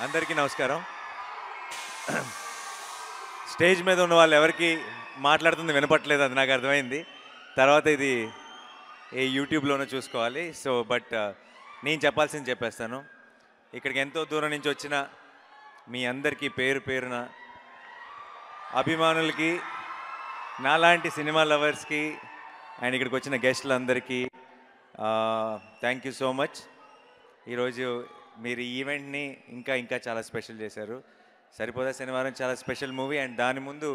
అందరికీ నమస్కారం. స్టేజ్ మీద ఉన్న వాళ్ళు ఎవరికి మాట్లాడుతుంది వినపట్లేదు, అది నాకు అర్థమైంది. తర్వాత ఇది ఏ యూట్యూబ్లోనే చూసుకోవాలి. సో బట్ నేను చెప్పాల్సింది చెప్పేస్తాను. ఇక్కడికి ఎంతో దూరం నుంచి వచ్చిన మీ అందరికీ పేరు పేరున అభిమానులకి, నాలాంటి సినిమా లవర్స్కి అండ్ ఇక్కడికి వచ్చిన గెస్టులందరికీ థ్యాంక్ యూ సో మచ్. ఈరోజు మీరు ఈ ఈవెంట్ని ఇంకా చాలా స్పెషల్ చేశారు. సరిపోదా శనివారం చాలా స్పెషల్ మూవీ, అండ్ దాని ముందు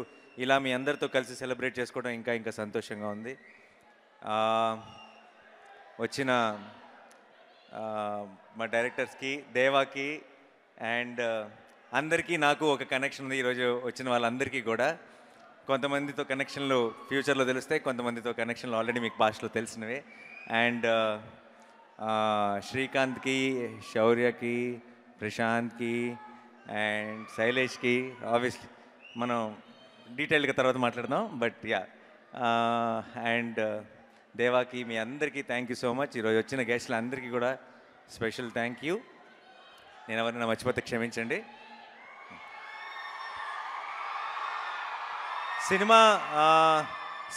ఇలా మీ అందరితో కలిసి సెలబ్రేట్ చేసుకోవడం ఇంకా సంతోషంగా ఉంది. వచ్చిన మా డైరెక్టర్స్కి, దేవాకి అండ్ అందరికీ నాకు ఒక కనెక్షన్ ఉంది. ఈరోజు వచ్చిన వాళ్ళందరికీ కూడా కొంతమందితో కనెక్షన్లు ఫ్యూచర్లో తెలుస్తాయి, కొంతమందితో కనెక్షన్లు ఆల్రెడీ మీకు పాస్ట్లో తెలిసినవే. అండ్ శ్రీకాంత్కి, శౌర్యకి, ప్రశాంత్కి అండ్ శైలేష్కి ఆబ్వియస్లీ మనం డీటెయిల్గా తర్వాత మాట్లాడదాం. బట్ యా, అండ్ దేవాకి, మీ అందరికీ థ్యాంక్ యూ సో మచ్. ఈరోజు వచ్చిన గెస్టులు అందరికీ కూడా స్పెషల్ థ్యాంక్ యూ. నేను ఎవరైనా మర్చిపోతే క్షమించండి.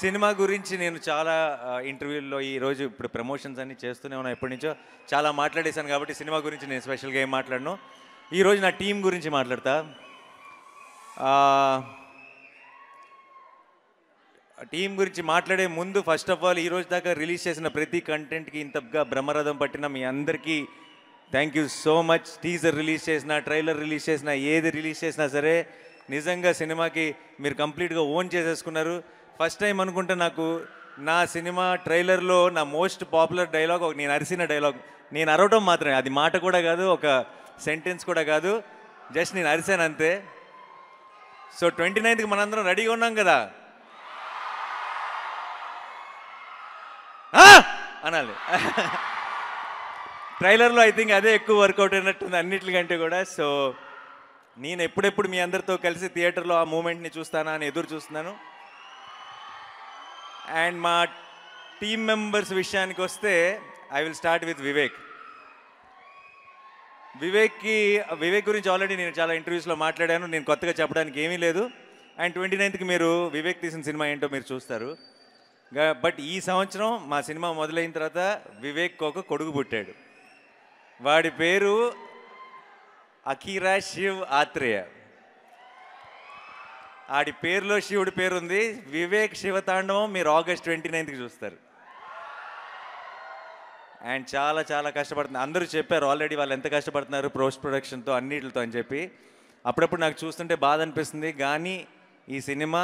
సినిమా గురించి నేను చాలా ఇంటర్వ్యూల్లో ఈరోజు ఇప్పుడు ప్రమోషన్స్ అన్నీ చేస్తూనే ఉన్నాను, ఎప్పటి నుంచో చాలా మాట్లాడేశాను. కాబట్టి సినిమా గురించి నేను స్పెషల్గా ఏం మాట్లాడను. ఈరోజు నా టీం గురించి మాట్లాడతా. టీం గురించి మాట్లాడే ముందు ఫస్ట్ ఆఫ్ ఆల్ ఈరోజు దాకా రిలీజ్ చేసిన ప్రతి కంటెంట్కి ఇంతగా బ్రహ్మరథం పట్టిన మీ అందరికీ thank you so much. Teaser release చేసిన, ట్రైలర్ రిలీజ్ చేసిన, ఏది రిలీజ్ చేసినా సరే నిజంగా సినిమాకి మీరు కంప్లీట్గా ఓన్ చేసేసుకున్నారు. ఫస్ట్ టైం అనుకుంటే నాకు నా సినిమా ట్రైలర్లో నా మోస్ట్ పాపులర్ డైలాగ్ ఒక నేను అరిసిన డైలాగ్. నేను అరవటం మాత్రమే, అది మాట కూడా కాదు, ఒక సెంటెన్స్ కూడా కాదు, జస్ట్ నేను అరిసాను అంతే. సో 29కి మనందరం రెడీగా ఉన్నాం కదా అనాలి. ట్రైలర్లో ఐ థింక్ అదే ఎక్కువ వర్కౌట్ అయినట్టుంది అన్నిటికంటే కూడా. సో నేను ఎప్పుడెప్పుడు మీ అందరితో కలిసి థియేటర్లో ఆ మూమెంట్ని చూస్తానా అని ఎదురు చూస్తున్నాను. అండ్ మా టీమ్ మెంబర్స్ విషయానికి వస్తే I will start with Vivek. Vivek గురించి ఆల్రెడీ నేను చాలా ఇంటర్వ్యూస్లో మాట్లాడాను, నేను కొత్తగా చెప్పడానికి ఏమీ లేదు. అండ్ 29కి మీరు వివేక్ తీసిన సినిమా ఏంటో మీరు చూస్తారు. బట్ ఈ సంవత్సరం మా సినిమా మొదలైన తర్వాత వివేక్ ఒక కొడుకు పుట్టాడు. వాడి పేరు అఖీరా శివ్ ఆత్రేయ. ఆడి పేరులో శివుడి పేరు ఉంది. వివేక్ శివతాండవం మీరు ఆగస్ట్ 29కి చూస్తారు. అండ్ చాలా కష్టపడుతున్నారు. అందరూ చెప్పారు ఆల్రెడీ వాళ్ళు ఎంత కష్టపడుతున్నారు పోస్ట్ ప్రొడక్షన్తో అన్నిటితో అని చెప్పి. అప్పుడప్పుడు నాకు చూస్తుంటే బాధ అనిపిస్తుంది. కానీ ఈ సినిమా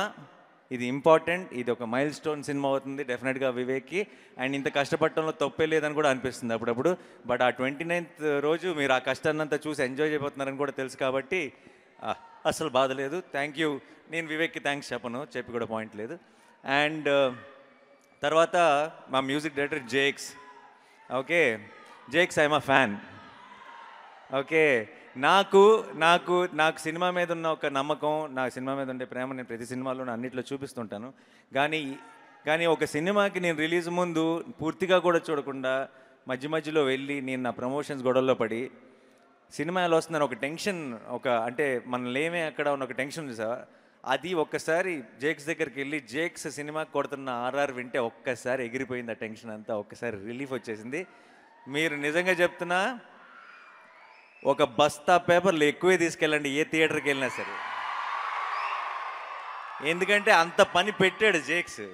ఇది ఇంపార్టెంట్, ఇది ఒక మైల్ స్టోన్ సినిమా అవుతుంది డెఫినెట్గా వివేక్కి. అండ్ ఇంత కష్టపడటంలో తప్పే లేదని కూడా అనిపిస్తుంది అప్పుడప్పుడు. బట్ ఆ 29th రోజు మీరు ఆ కష్టాన్నంతా చూసి ఎంజాయ్ చేయబోతున్నారని కూడా తెలుసు కాబట్టి అసలు బాధ లేదు. Thank you. నేను వివేక్కి థ్యాంక్స్ చెప్పను, చెప్పి కూడా పాయింట్ లేదు. అండ్ తర్వాత మా music director Jakes. Okay, Jakes I'm a fan. Okay, నాకు సినిమా మీద ఉన్న ఒక నమ్మకం, నా సినిమా మీద ఉండే ప్రేమ నేను ప్రతి సినిమాలో అన్నింటిలో చూపిస్తుంటాను. కానీ ఒక సినిమాకి నేను రిలీజ్ ముందు పూర్తిగా కూడా చూడకుండా మధ్యలో వెళ్ళి నేను నా ప్రమోషన్స్ గొడవల్లో పడి సినిమా ఎలా వస్తుందని ఒక టెన్షన్, అంటే మన లేమే అక్కడ ఉన్న ఒక టెన్షన్ ఉంది సార్. అది ఒక్కసారి జేక్స్ దగ్గరికి వెళ్ళి జేక్స్ సినిమా కొడుతున్న ఆర్ఆర్ వింటే ఒక్కసారి ఎగిరిపోయింది ఆ టెన్షన్ అంతా, ఒక్కసారి రిలీఫ్ వచ్చేసింది. మీరు నిజంగా చెప్తున్నా, ఒక బస్తా పేపర్లు ఎక్కువే తీసుకెళ్ళండి ఏ థియేటర్కి వెళ్ళినా సరే. ఎందుకంటే అంత పని పెట్టాడు జేక్స్.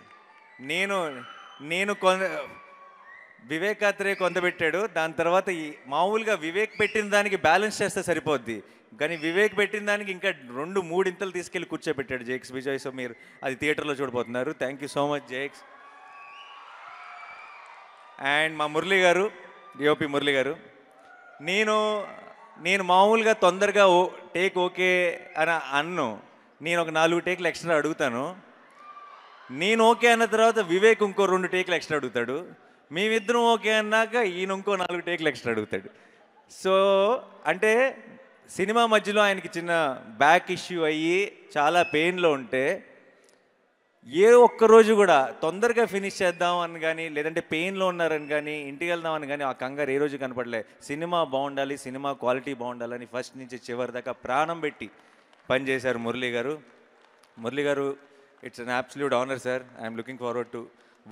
నేను వివేకాత్రే కొంత పెట్టాడు. దాని తర్వాత మామూలుగా వివేక్ పెట్టిన దానికి బ్యాలెన్స్ చేస్తే సరిపోద్ది, కానీ వివేక్ పెట్టిన దానికి ఇంకా 2-3 ఇంతలు తీసుకెళ్ళి కూర్చోబెట్టాడు జేక్స్ విజయ్. సో మీరు అది థియేటర్లో చూడబోతున్నారు. Thank you so much Jakes. And మా మురళి గారు, డిఓపి మురళి గారు, నేను మామూలుగా తొందరగా టేక్ ఓకే అని అన్ను. నేను ఒక 4 టేక్లు ఎక్స్ట్రా అడుగుతాను. నేను ఓకే అన్న తర్వాత వివేక్ ఇంకో 2 టేక్లు ఎక్స్ట్రా అడుగుతాడు. మేమిద్దరం ఓకే అన్నాక ఈయన ఇంకో 4 టేక్లు ఎక్స్ట్రా అడుగుతాడు. సో అంటే సినిమా మధ్యలో ఆయనకి చిన్న బ్యాక్ ఇష్యూ అయ్యి చాలా పెయిన్లో ఉంటే ఏ ఒక్కరోజు కూడా తొందరగా ఫినిష్ చేద్దాం అని కానీ, లేదంటే పెయిన్లో ఉన్నారని కానీ, ఇంటికి వెళ్దామని కానీ ఆ కంగారు ఏ రోజు కనపడలే. సినిమా బాగుండాలి, సినిమా క్వాలిటీ బాగుండాలని ఫస్ట్ నుంచి చివరి దాకా ప్రాణం పెట్టి పనిచేశారు మురళీ గారు. మురళీ గారు, it's an absolute honour sir. I'm looking forward to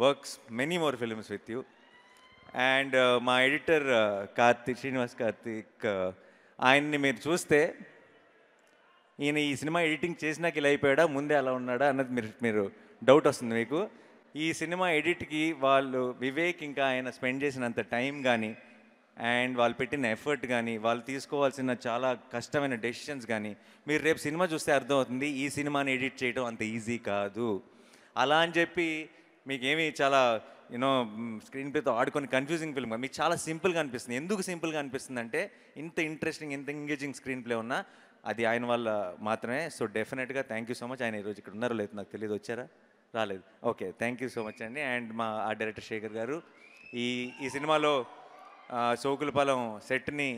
works many more films with you. And మా ఎడిటర్ శ్రీనివాస్ కార్తిక్, ఆయన్ని మీరు చూస్తే ఈయన ఈ సినిమా ఎడిటింగ్ చేసినాక ఇలా అయిపోయాడా, ముందే అలా ఉన్నాడా అన్నది మీరు డౌట్ వస్తుంది మీకు. ఈ సినిమా ఎడిట్కి వాళ్ళు వివేక్ ఇంకా ఆయన స్పెండ్ చేసినంత టైం కానీ, అండ్ వాళ్ళు పెట్టిన ఎఫర్ట్ కానీ, వాళ్ళు తీసుకోవాల్సిన చాలా కష్టమైన డెసిషన్స్ కానీ మీరు రేపు సినిమా చూస్తే అర్థమవుతుంది. ఈ సినిమాని ఎడిట్ చేయడం అంత ఈజీ కాదు. అలా అని చెప్పి మీకేమి చాలా యూనో స్క్రీన్ ప్లేతో ఆడుకొని కన్ఫ్యూజింగ్ ఫిల్మ్ మీకు చాలా సింపుల్గా అనిపిస్తుంది. ఎందుకు సింపుల్గా అనిపిస్తుంది అంటే ఇంత ఇంట్రెస్టింగ్, ఇంత ఎంగేజింగ్ స్క్రీన్ ప్లే ఉన్నా అది ఆయన వల్ల మాత్రమే. సో డెఫినెట్గా థ్యాంక్ యూ సో మచ్. ఆయన ఈరోజు ఇక్కడ ఉన్నారో లేదు నాకు తెలియదు, వచ్చారా? రాలేదు. Okay, thank you so much అండి. అండ్ మా ఆర్ట్ డైరెక్టర్ శేఖర్ గారు ఈ సినిమాలో సోకులపాలెం సెట్ని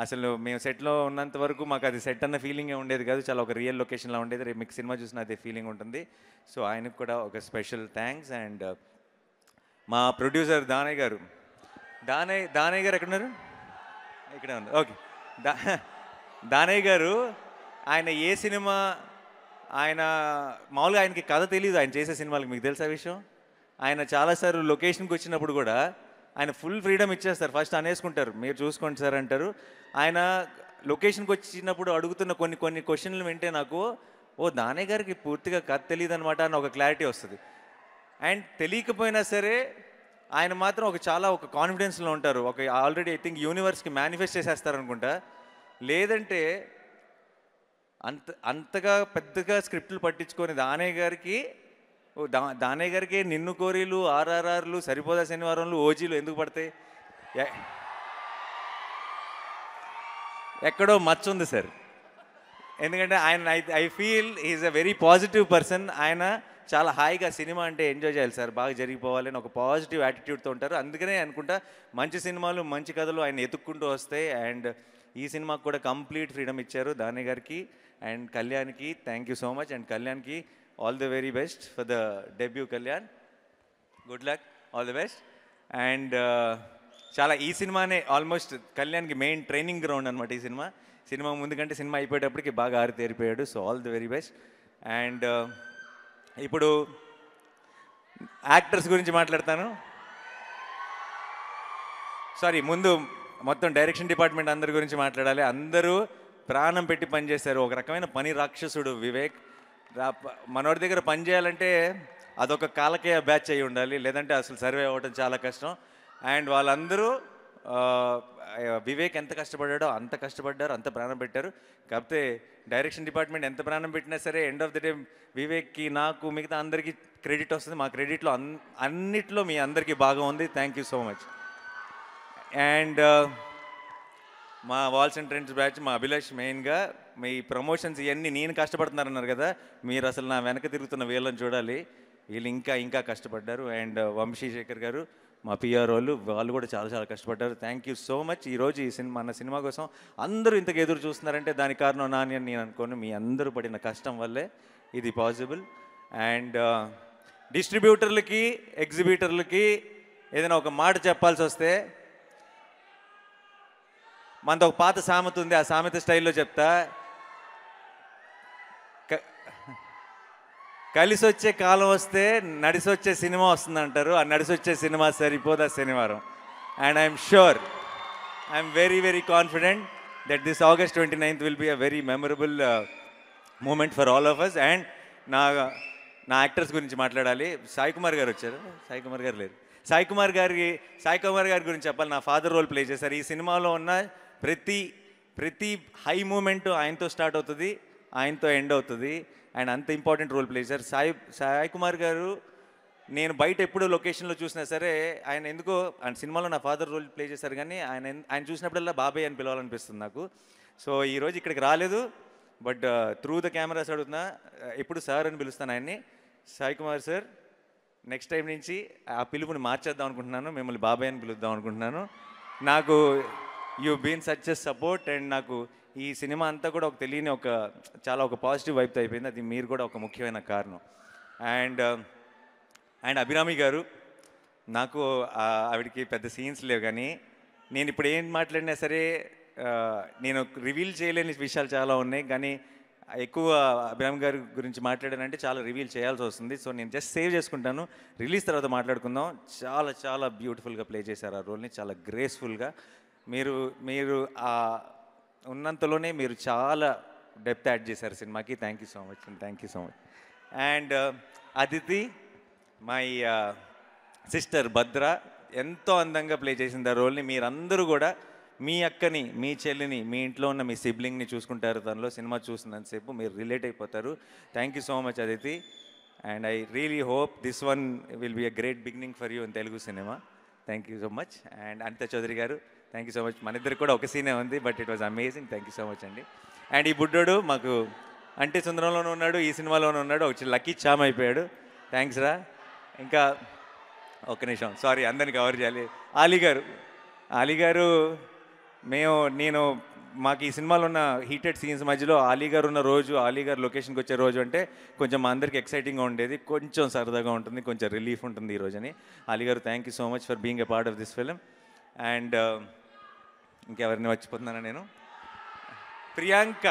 అసలు మేము సెట్లో ఉన్నంత వరకు మాకు అది సెట్ అన్న ఫీలింగే ఉండేది కాదు, చాలా ఒక రియల్ లొకేషన్లా ఉండేది. రేపు మీకు సినిమా చూసిన అదే ఫీలింగ్ ఉంటుంది. సో ఆయనకు కూడా ఒక స్పెషల్ థ్యాంక్స్. అండ్ మా ప్రొడ్యూసర్ దానయ్య గారు, దానయ్య గారు ఎక్కడున్నారు? ఇక్కడే ఉన్నారు. ఓకే, దానయ్య గారు, ఆయన ఏ సినిమా ఆయన మామూలుగా ఆయనకి కథ తెలియదు ఆయన చేసే సినిమాలకి, మీకు తెలుసా విషయం? ఆయన చాలాసార్లు లొకేషన్కి వచ్చినప్పుడు కూడా ఆయన ఫుల్ ఫ్రీడమ్ ఇచ్చేస్తారు. ఫస్ట్ అనేసుకుంటారు, మీరు చూసుకోండి సార్ అంటారు. ఆయన లొకేషన్కి వచ్చినప్పుడు అడుగుతున్న కొన్ని క్వశ్చన్లు వింటే నాకు దానయ్య గారికి పూర్తిగా కథ తెలియదు అనమాట అని ఒక క్లారిటీ వస్తుంది. అండ్ తెలియకపోయినా సరే ఆయన మాత్రం ఒక కాన్ఫిడెన్స్లో ఉంటారు. ఒక ఆల్రెడీ ఐ థింక్ యూనివర్స్కి మేనిఫెస్ట్ చేసేస్తారనుకుంటా. లేదంటే అంతగా పెద్దగా స్క్రిప్ట్లు పట్టించుకొని దానయ్య గారికి నిన్ను కోరీలు, ఆర్ఆర్ఆర్లు, సరిపోదా శనివారంలు, ఓజీలు ఎందుకు పడతాయి? ఎక్కడో మచ్చ ఉంది సార్. ఎందుకంటే ఆయన I feel is a very positive person. ఆయన చాలా హాయిగా సినిమా అంటే ఎంజాయ్ చేయాలి సార్, బాగా జరిగిపోవాలి అని ఒక పాజిటివ్ యాటిట్యూడ్తో ఉంటారు. అందుకనే అనుకుంటా మంచి సినిమాలు, మంచి కథలు ఆయన ఎత్తుక్కుంటూ వస్తాయి. అండ్ ఈ సినిమాకు కూడా కంప్లీట్ ఫ్రీడమ్ ఇచ్చారు దానయ్య గారికి. అండ్ కళ్యాణ్కి thank you so much. And కళ్యాణ్కి all the very best for the debut. Kalyan, good luck, all the best. And చాలా ఈ సినిమానే ఆల్మోస్ట్ కళ్యాణ్కి మెయిన్ ట్రైనింగ్ గ్రౌండ్ అనమాట. ఈ సినిమా ముందు కంటే సినిమా అయిపోయేటప్పటికి బాగా ఆరితేరిపోయాడు. So all the very best. And ఇప్పుడు యాక్టర్స్ గురించి మాట్లాడతాను. సారీ, ముందు మొత్తం డైరెక్షన్ డిపార్ట్మెంట్ అందరి గురించి మాట్లాడాలి. అందరూ ప్రాణం పెట్టి పనిచేశారు. ఒక రకమైన పని రాక్షసుడు వివేక్. మనోడి దగ్గర పని చేయాలంటే అదొక కాలకేయ బ్యాచ్ అయి ఉండాలి, లేదంటే అసలు సర్వే అవ్వడం చాలా కష్టం. అండ్ వాళ్ళందరూ వివేక్ ఎంత కష్టపడ్డాడో అంత కష్టపడ్డారు, అంత ప్రాణం పెట్టారు. కాకపోతే డైరెక్షన్ డిపార్ట్మెంట్ ఎంత ప్రాణం పెట్టినా సరే ఎండ్ ఆఫ్ ది డే వివేక్కి, నాకు, మిగతా అందరికీ క్రెడిట్ వస్తుంది. మా క్రెడిట్లో అన్నిట్లో మీ అందరికీ బాగా ఉంది. Thank you so much. And మా వాల్స్ అండ్ ట్రెండ్స్ బ్యాచ్, మా అభిలాష్ మెయిన్గా మీ ప్రమోషన్స్ ఇవన్నీ నేను కష్టపడుతున్నారన్నారు కదా, మీరు అసలు నా వెనక తిరుగుతున్న వీళ్ళని చూడాలి, వీళ్ళు ఇంకా కష్టపడ్డారు. అండ్ వంశీశేఖర్ గారు, మా పిఆర్ వాళ్ళు కూడా చాలా కష్టపడ్డారు. Thank you so much. ఈరోజు మన సినిమా కోసం అందరూ ఇంతకు ఎదురు చూస్తున్నారంటే దానికి కారణం నాని అని నేను అనుకోను, మీ అందరూ పడిన కష్టం వల్లే ఇది పాసిబుల్. అండ్ డిస్ట్రిబ్యూటర్లకి, ఎగ్జిబిటర్లకి ఏదైనా ఒక మాట చెప్పాల్సి వస్తే, మనతో ఒక పాత సామెత ఉంది, ఆ సామెత స్టైల్లో చెప్తా. కలిసి వచ్చే కాలం వస్తే నడిసి వచ్చే సినిమా వస్తుంది అంటారు. ఆ నడిసి వచ్చే cinema Saripodhaa Sanivaaram. And I'm sure, I'm very confident that this August 29th will be a very memorable moment for all of us. And నా యాక్టర్స్ గురించి మాట్లాడాలి. సాయి కుమార్ గారు వచ్చారు, సాయి కుమార్ గారు లేరు. సాయి కుమార్ గారి గురించి చెప్పాలి. నా ఫాదర్ రోల్ ప్లే చేశారు. ఈ సినిమాలో ఉన్న ప్రతి హై మూమెంట్ ఆయనతో స్టార్ట్ అవుతుంది, ఆయనతో ఎండ్ అవుతుంది. అండ్ అంత ఇంపార్టెంట్ రోల్ ప్లే చేశారు సాయి కుమార్ గారు. నేను బయట ఎప్పుడు లొకేషన్లో చూసినా సరే ఆయన ఎందుకో ఆయన సినిమాలో నా ఫాదర్ రోల్ ప్లే చేశారు, కానీ ఆయన చూసినప్పుడల్లా బాబాయ్ అని పిలవాలనిపిస్తుంది నాకు. సో ఈరోజు ఇక్కడికి రాలేదు, బట్ త్రూ ద కెమెరాస్ అడుగుతున్నా, ఎప్పుడు సార్ అని పిలుస్తాను ఆయన్ని. Sai Kumar sir, next time నుంచి ఆ పిలుపుని మార్చేద్దాం అనుకుంటున్నాను, మిమ్మల్ని బాబాయ్ అని పిలుద్దాం అనుకుంటున్నాను. నాకు you been such a support. And నాకు ఈ సినిమా అంతా కూడా ఒక తెలియని చాలా పాజిటివ్ వైబ్తో అయిపోయింది. అది మీరు కూడా ఒక ముఖ్యమైన కారణం. అండ్ అండ్ అభిరామి గారు, నాకు ఆవిడకి పెద్ద సీన్స్ లేవు, కానీ నేను ఇప్పుడు ఏం మాట్లాడినా సరే నేను రివీల్ చేయలేని విషయాలు చాలా ఉన్నాయి, కానీ ఎక్కువ అభిరామి గారి గురించి మాట్లాడానంటే చాలా రివీల్ చేయాల్సి వస్తుంది. సో నేను జస్ట్ సేవ్ చేసుకుంటాను, రిలీజ్ తర్వాత మాట్లాడుకుందాం. చాలా చాలా బ్యూటిఫుల్గా ప్లే చేశారు ఆ రోల్ని, చాలా గ్రేస్ఫుల్గా. మీరు మీరు ఉన్నంతలోనే మీరు చాలా డెప్త్ యాడ్ చేశారు సినిమాకి. Thank you so much and thank you so much. And Aditi, my sister Bhadra, ఎంతో అందంగా ప్లే చేసింది ఆ రోల్ని. మీరందరూ కూడా మీ అక్కని, మీ చెల్లిని, మీ ఇంట్లో ఉన్న మీ సిబ్లింగ్ని చూసుకుంటారు తనలో. సినిమా చూసినంతసేపు మీరు రిలేట్ అయిపోతారు. Thank you so much Aditi. And I really hope this one will be a great beginning for you in Telugu cinema. Thank you so much. And Anitha Chowdary garu, thank you so much. మన ఇద్దరికి కూడా ఒక సీనే ఉంది, but it was amazing. Thank you so much అండి. And ఈ బుడ్డోడు మాకు అంటే సుందరంలోనూ ఉన్నాడు, ఈ సినిమాలోనూ ఉన్నాడు, ఒక లక్కీ చామ్ అయిపోయాడు. థ్యాంక్స్ రా. ఇంకా ఒక్క నిమిషం, సారీ అందరిని కవర్ చేయాలి. ఆలీ గారు నేను మాకు ఈ సినిమాలో ఉన్న హీటెడ్ సీన్స్ మధ్యలో ఆలీ గారు ఉన్న రోజు, ఆలీ గారు లొకేషన్కి వచ్చే రోజు అంటే కొంచెం మా అందరికి ఎక్సైటింగ్గా ఉండేది, కొంచెం సరదాగా ఉంటుంది, కొంచెం రిలీఫ్ ఉంటుంది ఈ రోజుని. ఆలీ గారు, thank you so much for being a part of this film. And ఇంకెవరిని మర్చిపోతున్నానా నేను? ప్రియాంక,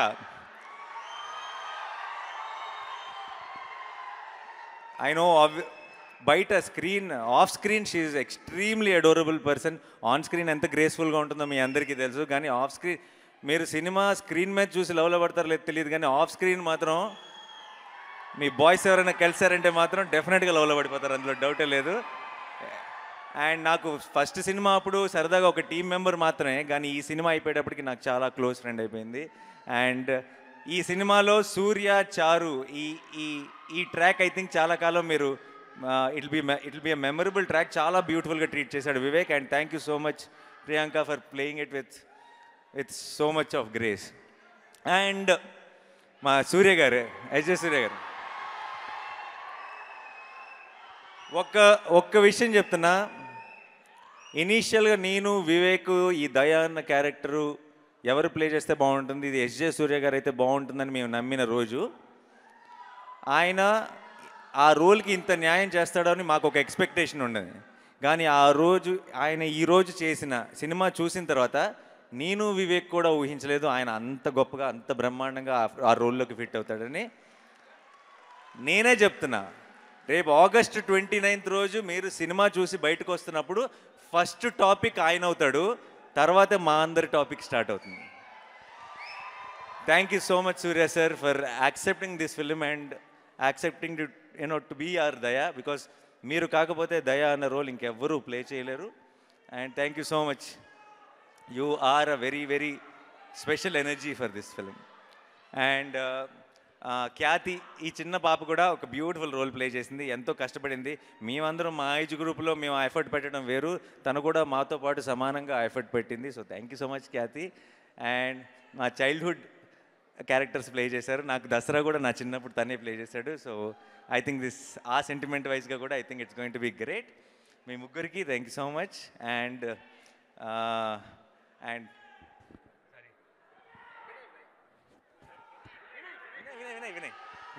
ఐ నో బయట screen, off screen she is extremely adorable person. On screen ఎంత గ్రేస్ఫుల్గా ఉంటుందో మీ అందరికీ తెలుసు, కానీ ఆఫ్ స్క్రీన్ మీరు సినిమా స్క్రీన్ మీద చూసి లవ్లో పడతారో లేదు తెలియదు, కానీ ఆఫ్ స్క్రీన్ మాత్రం మీ బాయ్స్ ఎవరైనా కలిసారంటే మాత్రం డెఫినెట్గా లవ్లో పడిపోతారు, అందులో డౌటే లేదు. అండ్ నాకు ఫస్ట్ సినిమా అప్పుడు సరదాగా ఒక టీం మెంబర్ మాత్రమే, కానీ ఈ సినిమా అయిపోయేటప్పటికి నాకు చాలా క్లోజ్ ఫ్రెండ్ అయిపోయింది. అండ్ ఈ సినిమాలో సూర్య, చారు ఈ ట్రాక్ ఐ థింక్ చాలా కాలం మీరు it will be a memorable track. చాలా బ్యూటిఫుల్గా ట్రీట్ చేశాడు Vivek. And thank you so much Priyanka for playing it with so much of grace. And మా సూర్య గారు, ఎస్జే సూర్య గారు, ఒక్క విషయం చెప్తున్నా. ఇనీషియల్గా నేను, వివేక్, ఈ దయా అన్న క్యారెక్టరు ఎవరు ప్లే చేస్తే బాగుంటుంది, ఇది ఎస్జే సూర్య గారు అయితే బాగుంటుందని మేము నమ్మిన రోజు, ఆయన ఆ రోల్కి ఇంత న్యాయం చేస్తాడో అని మాకు ఒక ఎక్స్పెక్టేషన్ ఉండేది. కానీ ఆ రోజు ఆయన ఈరోజు చేసిన సినిమా చూసిన తర్వాత నేను, వివేక్ కూడా ఊహించలేదు ఆయన అంత గొప్పగా, అంత బ్రహ్మాండంగా ఆ రోల్లోకి ఫిట్ అవుతాడని. నేనే చెప్తున్నా, రేపు August 29 రోజు మీరు సినిమా చూసి బయటకు వస్తున్నప్పుడు ఫస్ట్ టాపిక్ ఆయన అవుతాడు, తర్వాత మా అందరి టాపిక్ స్టార్ట్ అవుతుంది. Thank you so much Surya sir for accepting this film and accepting to be R Daya, because మీరు కాకపోతే దయా అన్న రోల్ ఇంకెవ్వరూ ప్లే చేయలేరు. And thank you so much, you are a very very special energy for this film. And Khyathi, ఈ చిన్న పాప కూడా ఒక బ్యూటిఫుల్ రోల్ ప్లే చేసింది, ఎంతో కష్టపడింది. మేమందరం మా ఏజ్ గ్రూప్లో మేము ఎఫర్ట్ పెట్టడం వేరు, తను కూడా మాతో పాటు సమానంగా ఎఫర్ట్ పెట్టింది. So thank you so much Khyathi. And మా చైల్డ్హుడ్ క్యారెక్టర్స్ ప్లే చేశారు, నాకు దసరా కూడా నా చిన్నప్పుడు తనే ప్లే చేశాడు. సో ఐ థింక్ ఆ సెంటిమెంట్ వైజ్గా కూడా I think it's going to be great. మీ ముగ్గురికి thank you so much. And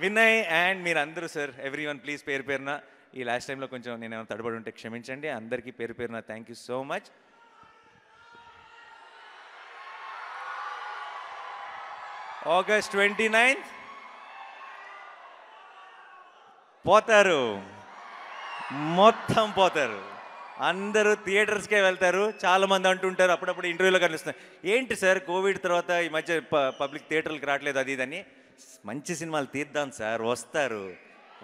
Vinay and మీరందరూ సార్, ఎవ్రీ వన్ ప్లీజ్ పేరు పేరున, ఈ లాస్ట్ టైంలో కొంచెం నేను ఏమైనా తడబడి ఉంటే క్షమించండి. అందరికీ పేరు పేరున thank you so much. August 29 పోతారు, మొత్తం పోతారు, అందరూ థియేటర్స్కే వెళ్తారు. చాలామంది అంటుంటారు, అప్పుడప్పుడు ఇంటర్వ్యూలో కనిపిస్తుంది, ఏంటి సార్ కోవిడ్ తర్వాత ఈ మధ్య పబ్లిక్ థియేటర్లకు రావట్లేదు అది ఇదని. మంచి సినిమాలు తీద్దాం సార్,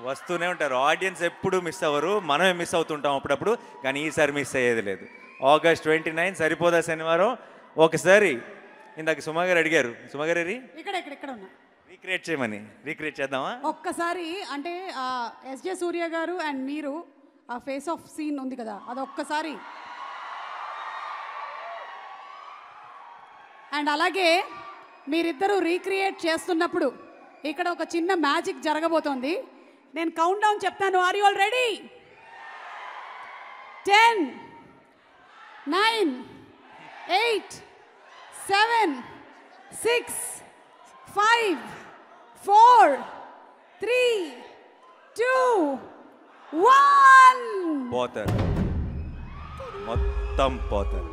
వస్తూనే ఉంటారు. ఆడియన్స్ ఎప్పుడు మిస్ అవ్వరు, మనమే మిస్ అవుతుంటాం అప్పుడప్పుడు, కానీ ఈసారి మిస్ అయ్యేది లేదు. August 29 సరిపోదా శనివారం? ఒకసారి ఇందాక సుమా గారు అడిగారు, సుమా గారు ఇక్కడ ఉన్నా రీక్రియేట్ చేయమని, రీక్రియేట్ చేద్దామా ఒక్కసారి? అంటే ఎస్జే సూర్య గారు అండ్ మీరు ఆ ఫేస్ ఆఫ్ సీన్ ఉంది కదా, అది ఒక్కసారి. అండ్ అలాగే మీరిద్దరూ రీక్రియేట్ చేస్తున్నప్పుడు ఇక్కడ ఒక చిన్న మ్యాజిక్ జరగబోతోంది. నేను కౌంట్ డౌన్ చెప్తాను, ఆర్ యు ఆల్ రెడీ? 10 9 8 7 6 5 4 3 2 1 పోతారు, మొత్తం పోతారు.